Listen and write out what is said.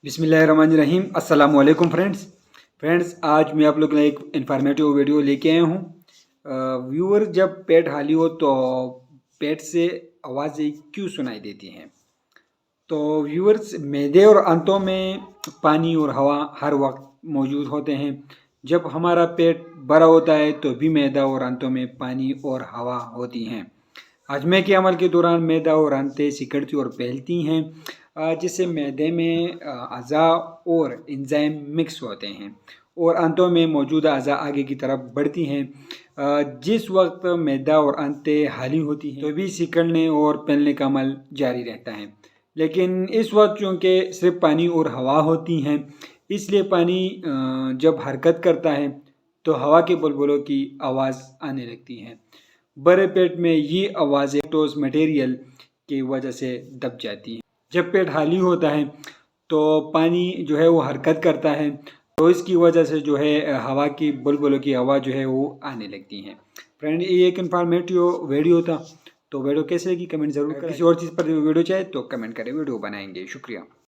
बिस्मिल्लाहिर्रहमानिर्रहीम। अस्सलाम वालेकुम फ्रेंड्स, आज मैं आप लोग के लिए एक इन्फॉर्मेटिव वीडियो लेके आया हूँ। व्यूअर, जब पेट खाली हो तो पेट से आवाज़ें क्यों सुनाई देती हैं? तो व्यूअर्स, मैदे और आंतों में पानी और हवा हर वक्त मौजूद होते हैं। जब हमारा पेट भरा होता है तो भी मैदा और आंतों में पानी और हवा होती हैं। हजमे के अमल के दौरान मैदा और आंतें सिकुड़ती और फैलती हैं, जिससे मैदे में अज़ा और एंजाइम मिक्स होते हैं और आंतों में मौजूद अज़ा आगे की तरफ बढ़ती हैं। जिस वक्त मैदा और आंतें खाली होती हैं तो भी सिकुड़ने और फैलने का अमल जारी रहता है। लेकिन इस वक्त चूँकि सिर्फ पानी और हवा होती हैं, इसलिए पानी जब हरकत करता है तो हवा के बुलबुलों की आवाज़ आने लगती है। बड़े पेट में ये आवाज़ें लैक्टोज मटेरियल की वजह से दब जाती हैं। जब पेट खाली होता है तो पानी जो है वो हरकत करता है, तो इसकी वजह से जो है हवा की बुलबुलों की आवाज़ जो है वो आने लगती है। फ्रेंड, ये एक इन्फॉर्मेटिव वीडियो था। तो वीडियो कैसे लगी कमेंट ज़रूर करें। किसी और चीज़ पर वीडियो चाहे तो कमेंट करें, वीडियो बनाएंगे। शुक्रिया।